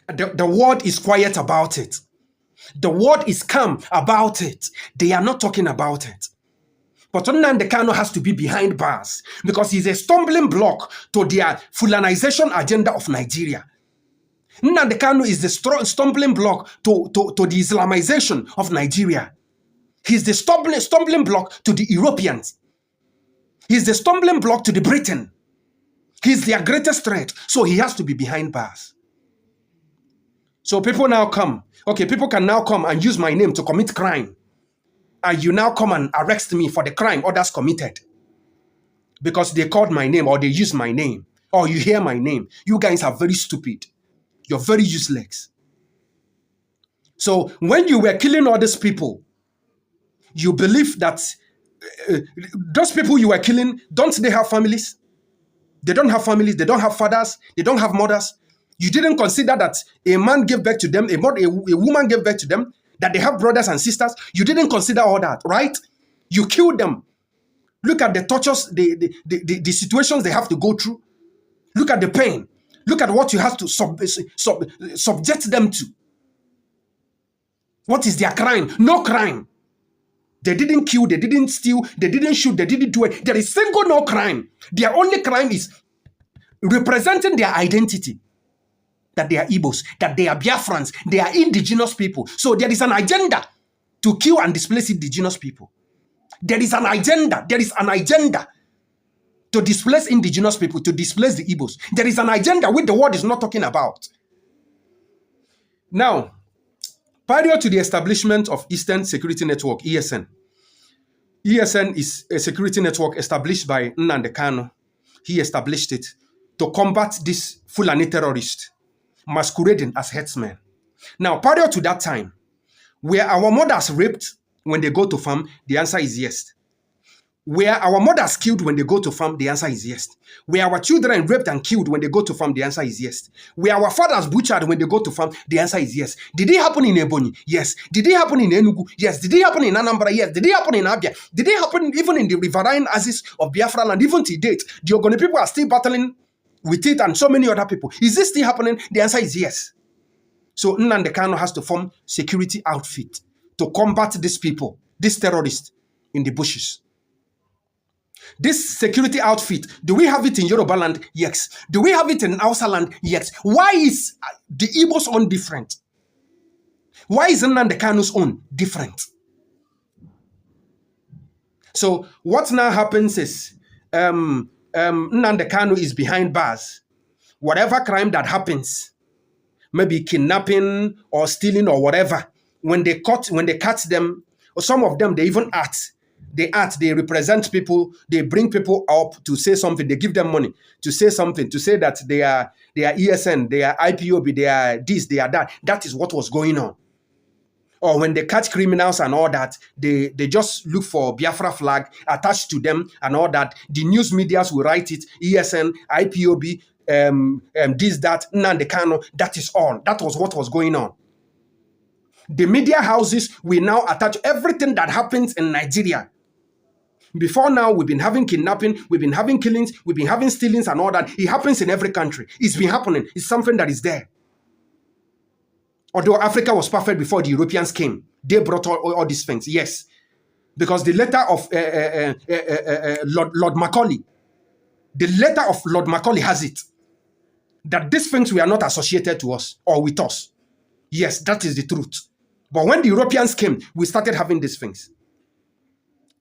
The world is quiet about it. The world is calm about it. They are not talking about it. But Nnamdi Kanu has to be behind bars because he's a stumbling block to their Fulanization agenda of Nigeria. Nnamdi Kanu is the stumbling block to the Islamization of Nigeria. He's the stumbling block to the Europeans. He's the stumbling block to the Britain. He's their greatest threat. So he has to be behind bars. So people now come. Okay, people can now come and use my name to commit crime. And you now come and arrest me for the crime others committed. Because they called my name or they used my name. Or you hear my name. You guys are very stupid. You're very useless. So when you were killing all these people, you believe that those people you were killing, don't they have families? They don't have families. They don't have fathers. They don't have mothers. You didn't consider that a man gave birth to them, a woman gave birth to them, that they have brothers and sisters. You didn't consider all that, right? You killed them. Look at the tortures, the situations they have to go through. Look at the pain. Look at what you have to subject them to. What is their crime? No crime. They didn't kill, they didn't steal, they didn't shoot, they didn't do it. There is single no crime. Their only crime is representing their identity. That they are Igbos, that they are Biafrans, they are indigenous people. So there is an agenda to kill and displace indigenous people. There is an agenda to displace indigenous people, to displace the Igbos. There is an agenda which the world is not talking about. Now, prior to the establishment of Eastern Security Network, ESN. ESN is a security network established by Nnamdi Kanu. He established it to combat this Fulani terrorist masquerading as headsmen. Now, prior to that time, were our mothers raped when they go to farm? The answer is yes. Were our mothers killed when they go to farm? The answer is yes. Were our children raped and killed when they go to farm? The answer is yes. Were our fathers butchered when they go to farm? The answer is yes. Did it happen in Ebonyi? Yes. Did it happen in Enugu? Yes. Did it happen in Anambra? Yes. Did it happen in Abia? Did it happen even in the riverine axis of Biafra land? Even to date, the Ogoni people are still battling with it and so many other people. Is this still happening? The answer is yes. So Nnamdi Kanu has to form security outfit to combat these people, these terrorists in the bushes. This security outfit, do we have it in Yoruba land? Yes. Do we have it in Hausa land? Yes. Why is the Igbo's own different? Why is Nnamdi Kanu's own different? So what now happens is Nnamdi Kanu is behind bars. Whatever crime that happens, maybe kidnapping or stealing or whatever, when they catch them, or some of them, they even act. They represent people, they bring people up to say something, they give them money to say something, to say that they are ESN, they are IPOB, they are this, they are that. That is what was going on. Or when they catch criminals and all that, they just look for Biafra flag attached to them and all that. The news medias will write it, ESN, IPOB, this, that, Nnamdi Kanu, that is all. That was what was going on. The media houses will now attach everything that happens in Nigeria. Before now, we've been having kidnapping, we've been having killings, we've been having stealings and all that. It happens in every country. It's been happening. It's something that is there. Although Africa was perfect before the Europeans came, they brought all these things. Yes. Because the letter of Lord Macaulay, the letter of Lord Macaulay has it, that these things were not associated to us or with us. Yes, that is the truth. But when the Europeans came, we started having these things.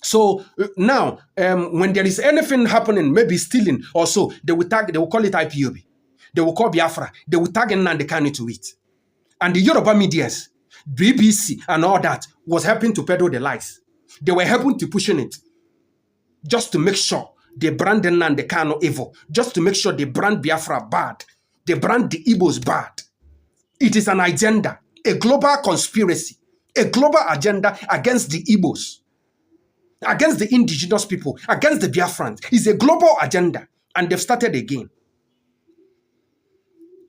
So now, when there is anything happening, maybe stealing or so, they will call it IPOB. They will call Biafra. They will tag Nnamdi Kanu to it. And the Yoruba medias, BBC and all that, was helping to peddle the lies. They were helping to pushing it. Just to make sure they brand Nnamdi Kanu evil. Just to make sure they brand Biafra bad. They brand the Igbos bad. It is an agenda, a global conspiracy, a global agenda against the Igbos, against the indigenous people, against the Biafrans. It's a global agenda, and they've started again.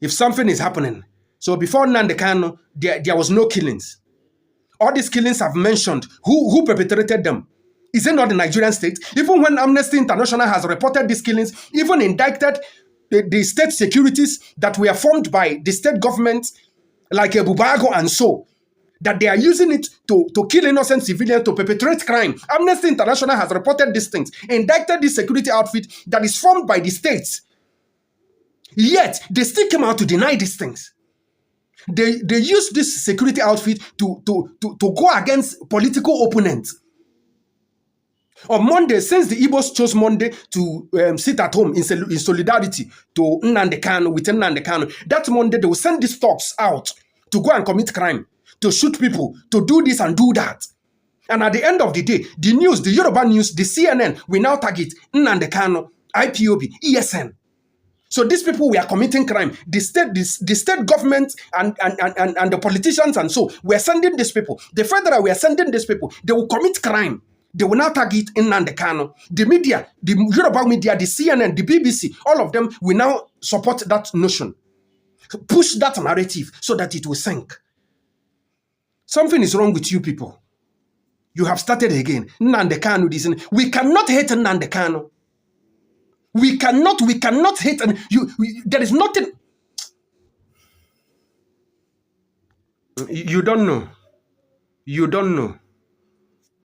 If something is happening, so before Nnamdi Kanu, there was no killings. All these killings I've mentioned, who perpetrated them? Is it not the Nigerian state? Even when Amnesty International has reported these killings, even indicted the state securities that were formed by the state government, like Bubago and so, that they are using it to kill innocent civilians, to perpetrate crime. Amnesty International has reported these things, indicted this security outfit that is formed by the states. Yet, they still came out to deny these things. They use this security outfit to go against political opponents. On Monday, since the Igbos chose Monday to sit at home in solidarity to Nnamdi Kanu, with Nnamdi Kanu, that Monday they will send these thugs out to go and commit crime, to shoot people, to do this and do that. And at the end of the day, the news, the Yoruba news, the CNN will now target Nnamdi Kanu, IPOB, ESN. So these people were committing crime. The state government and the politicians and so were sending these people. The federal were sending these people. They will commit crime. They will now target Nnamdi Kanu. The media, the Yoruba media, the CNN, the BBC, all of them will now support that notion. Push that narrative so that it will sink. Something is wrong with you people. You have started again. Nnamdi Kanu, this. We cannot hate Nnamdi Kanu. We cannot hate. And there is nothing. You don't know. You don't know.